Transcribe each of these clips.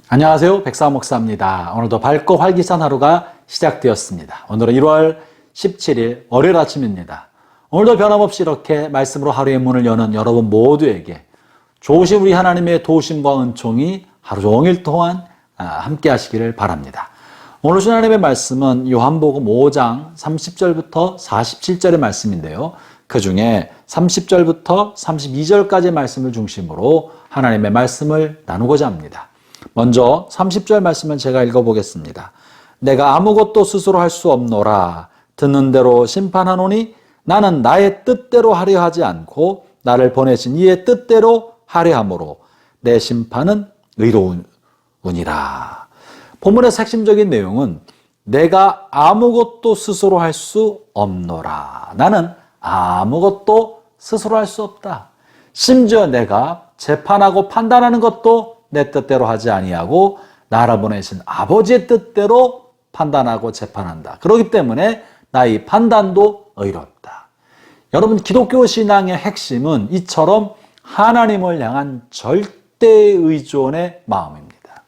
안녕하세요. 백사원 목사입니다. 오늘도 밝고 활기찬 하루가 시작되었습니다. 오늘은 1월 17일 월요일 아침입니다. 오늘도 변함없이 이렇게 말씀으로 하루의 문을 여는 여러분 모두에게 좋으신 우리 하나님의 도우심과 은총이 하루 종일 동안 함께 하시기를 바랍니다. 오늘 주신 하나님의 말씀은 요한복음 5장 30절부터 47절의 말씀인데요. 그 중에 30절부터 32절까지의 말씀을 중심으로 하나님의 말씀을 나누고자 합니다. 먼저 30절 말씀은 제가 읽어보겠습니다. 내가 아무것도 스스로 할 수 없노라. 듣는 대로 심판하노니 나는 나의 뜻대로 하려 하지 않고 나를 보내신 이의 뜻대로 하려 함으로 내 심판은 의로우니라. 본문의 핵심적인 내용은 내가 아무것도 스스로 할 수 없노라. 나는 아무것도 스스로 할 수 없다. 심지어 내가 재판하고 판단하는 것도 내 뜻대로 하지 아니하고 나를 보내신 아버지의 뜻대로 판단하고 재판한다. 그렇기 때문에 나의 판단도 의롭다. 여러분, 기독교 신앙의 핵심은 이처럼 하나님을 향한 절대 의존의 마음입니다.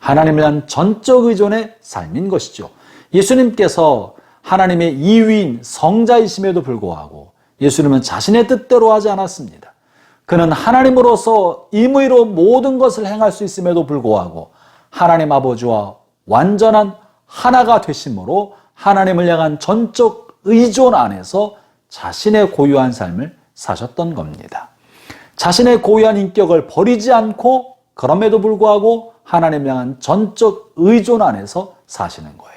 하나님을 향한 전적 의존의 삶인 것이죠. 예수님께서 하나님의 2위인 성자이심에도 불구하고 예수님은 자신의 뜻대로 하지 않았습니다. 그는 하나님으로서 임의로 모든 것을 행할 수 있음에도 불구하고 하나님 아버지와 완전한 하나가 되심으로 하나님을 향한 전적 의존 안에서 자신의 고유한 삶을 사셨던 겁니다. 자신의 고유한 인격을 버리지 않고 그럼에도 불구하고 하나님을 향한 전적 의존 안에서 사시는 거예요.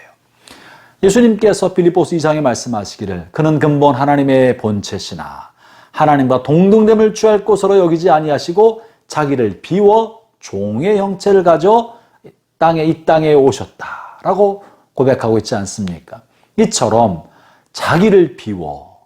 예수님께서 빌립보서 2장에 말씀하시기를 그는 근본 하나님의 본체시나 하나님과 동등됨을 취할 것으로 여기지 아니하시고 자기를 비워 종의 형체를 가져 이 땅에 오셨다라고 고백하고 있지 않습니까? 이처럼 자기를 비워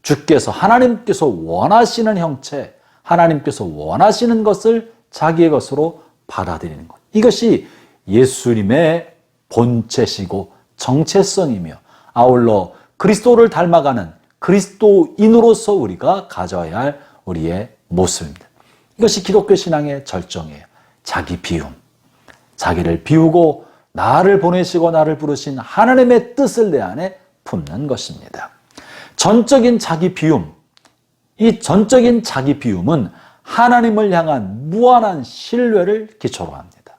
주께서 하나님께서 원하시는 형체, 하나님께서 원하시는 것을 자기의 것으로 받아들이는 것. 이것이 예수님의 본체시고 정체성이며 아울러 그리스도를 닮아가는 그리스도인으로서 우리가 가져야 할 우리의 모습입니다. 이것이 기독교 신앙의 절정이에요. 자기 비움. 자기를 비우고 나를 보내시고 나를 부르신 하나님의 뜻을 내 안에 품는 것입니다. 전적인 자기 비움. 이 전적인 자기 비움은 하나님을 향한 무한한 신뢰를 기초로 합니다.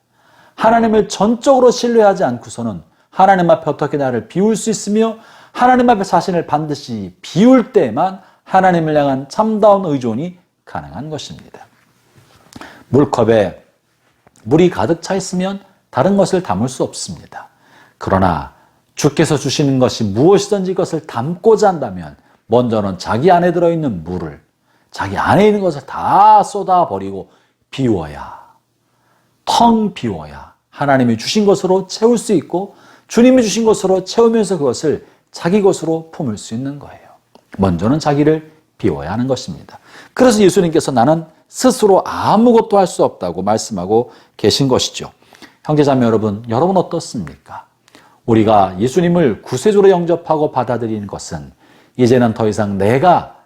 하나님을 전적으로 신뢰하지 않고서는 하나님 앞에 어떻게 나를 비울 수 있으며 하나님 앞에 자신을 반드시 비울 때만 하나님을 향한 참다운 의존이 가능한 것입니다. 물컵에 물이 가득 차 있으면 다른 것을 담을 수 없습니다. 그러나 주께서 주시는 것이 무엇이든지 그것을 담고자 한다면 먼저는 자기 안에 들어있는 물을 자기 안에 있는 것을 다 쏟아버리고 비워야, 텅 비워야 하나님이 주신 것으로 채울 수 있고 주님이 주신 것으로 채우면서 그것을 자기 것으로 품을 수 있는 거예요. 먼저는 자기를 비워야 하는 것입니다. 그래서 예수님께서 나는 스스로 아무것도 할 수 없다고 말씀하고 계신 것이죠. 형제자매 여러분, 여러분 어떻습니까? 우리가 예수님을 구세주로 영접하고 받아들이는 것은 이제는 더 이상 내가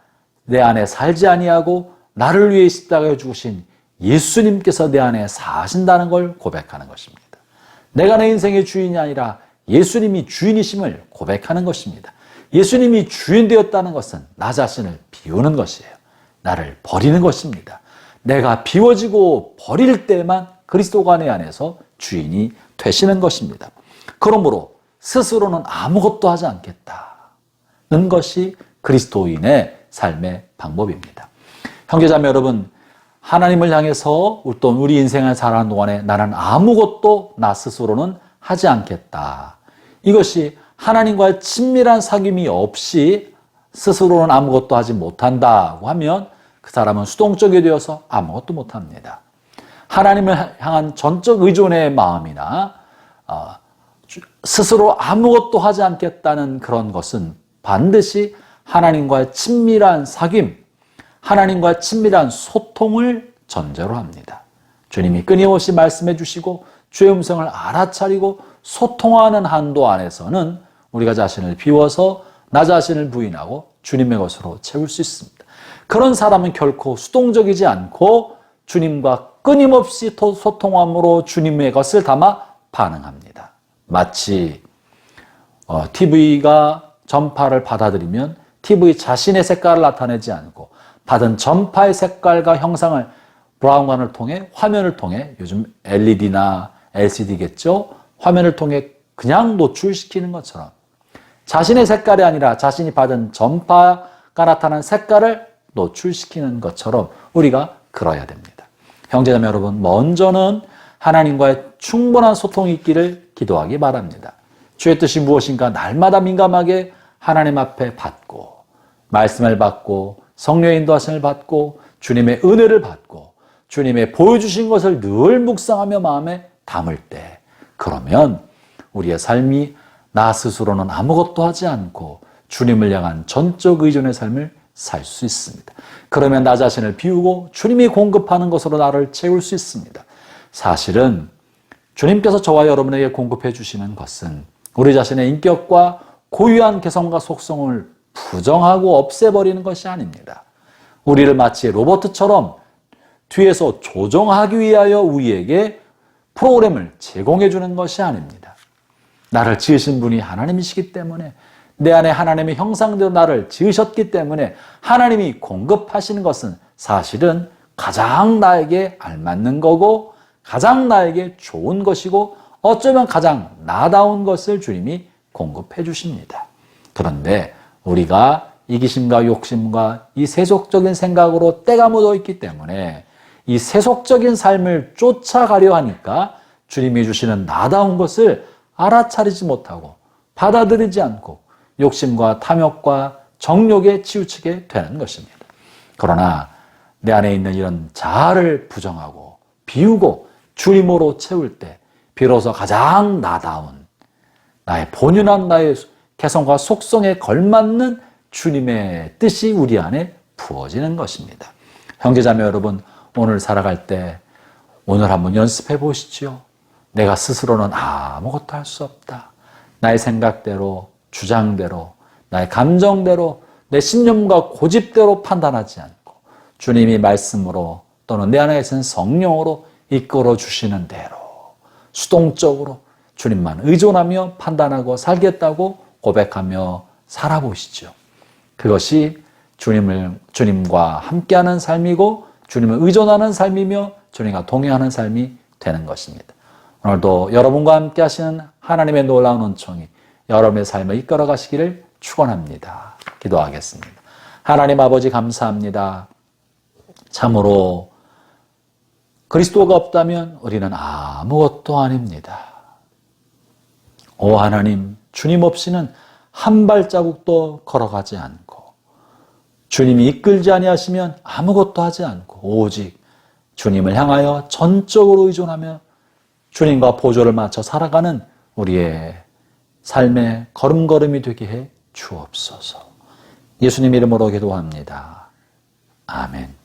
내 안에 살지 아니하고 나를 위해 십자가에 죽으신 예수님께서 내 안에 사신다는 걸 고백하는 것입니다. 내가 내 인생의 주인이 아니라 예수님이 주인이심을 고백하는 것입니다. 예수님이 주인 되었다는 것은 나 자신을 비우는 것이에요. 나를 버리는 것입니다. 내가 비워지고 버릴 때만 그리스도가 내 안에서 주인이 되시는 것입니다. 그러므로 스스로는 아무것도 하지 않겠다는 것이 그리스도인의 삶의 방법입니다. 형제자매 여러분, 하나님을 향해서 또 우리 인생을 살아가는 동안에 나는 아무것도 나 스스로는 하지 않겠다. 이것이 하나님과의 친밀한 사귐이 없이 스스로는 아무것도 하지 못한다고 하면 그 사람은 수동적이 되어서 아무것도 못합니다. 하나님을 향한 전적 의존의 마음이나 스스로 아무것도 하지 않겠다는 그런 것은 반드시 하나님과의 친밀한 사귐, 하나님과의 친밀한 소통을 전제로 합니다. 주님이 끊임없이 말씀해 주시고 주의 음성을 알아차리고 소통하는 한도 안에서는 우리가 자신을 비워서 나 자신을 부인하고 주님의 것으로 채울 수 있습니다. 그런 사람은 결코 수동적이지 않고 주님과 끊임없이 소통함으로 주님의 것을 담아 반응합니다. 마치 TV가 전파를 받아들이면 TV 자신의 색깔을 나타내지 않고 받은 전파의 색깔과 형상을 브라운관을 통해 화면을 통해 요즘 LED나 LCD겠죠? 화면을 통해 그냥 노출시키는 것처럼 자신의 색깔이 아니라 자신이 받은 전파가 나타난 색깔을 노출시키는 것처럼 우리가 그러야 됩니다. 형제자매 여러분, 먼저는 하나님과의 충분한 소통이 있기를 기도하기 바랍니다. 주의 뜻이 무엇인가 날마다 민감하게 하나님 앞에 받고 말씀을 받고 성령의 인도하심을 받고 주님의 은혜를 받고 주님의 보여주신 것을 늘 묵상하며 마음에 담을 때, 그러면 우리의 삶이 나 스스로는 아무것도 하지 않고 주님을 향한 전적 의존의 삶을 살 수 있습니다. 그러면 나 자신을 비우고 주님이 공급하는 것으로 나를 채울 수 있습니다. 사실은 주님께서 저와 여러분에게 공급해 주시는 것은 우리 자신의 인격과 고유한 개성과 속성을 부정하고 없애버리는 것이 아닙니다. 우리를 마치 로봇처럼 뒤에서 조종하기 위하여 우리에게 프로그램을 제공해 주는 것이 아닙니다. 나를 지으신 분이 하나님이시기 때문에, 내 안에 하나님의 형상대로 나를 지으셨기 때문에 하나님이 공급하시는 것은 사실은 가장 나에게 알맞는 거고 가장 나에게 좋은 것이고 어쩌면 가장 나다운 것을 주님이 공급해 주십니다. 그런데 우리가 이기심과 욕심과 이 세속적인 생각으로 때가 묻어 있기 때문에 이 세속적인 삶을 쫓아가려 하니까 주님이 주시는 나다운 것을 알아차리지 못하고 받아들이지 않고 욕심과 탐욕과 정욕에 치우치게 되는 것입니다. 그러나 내 안에 있는 이런 자아를 부정하고 비우고 주님으로 채울 때 비로소 가장 나다운 나의 본연한 나의 개성과 속성에 걸맞는 주님의 뜻이 우리 안에 부어지는 것입니다. 형제자매 여러분, 오늘 살아갈 때 오늘 한번 연습해 보시죠. 내가 스스로는 아무것도 할 수 없다. 나의 생각대로, 주장대로, 나의 감정대로, 내 신념과 고집대로 판단하지 않고 주님이 말씀으로 또는 내 안에 계신 성령으로 이끌어 주시는 대로 수동적으로 주님만 의존하며 판단하고 살겠다고 고백하며 살아보시죠. 그것이 주님과 함께하는 삶이고 주님을 의존하는 삶이며 주님과 동행하는 삶이 되는 것입니다. 오늘도 여러분과 함께 하시는 하나님의 놀라운 은총이 여러분의 삶을 이끌어 가시기를 축원합니다. 기도하겠습니다. 하나님 아버지 감사합니다. 참으로 그리스도가 없다면 우리는 아무것도 아닙니다. 오 하나님, 주님 없이는 한 발자국도 걸어가지 않고 주님이 이끌지 아니하시면 아무것도 하지 않고 오직 주님을 향하여 전적으로 의존하며 주님과 보조를 맞춰 살아가는 우리의 삶의 걸음걸음이 되게 해 주옵소서. 예수님 이름으로 기도합니다. 아멘.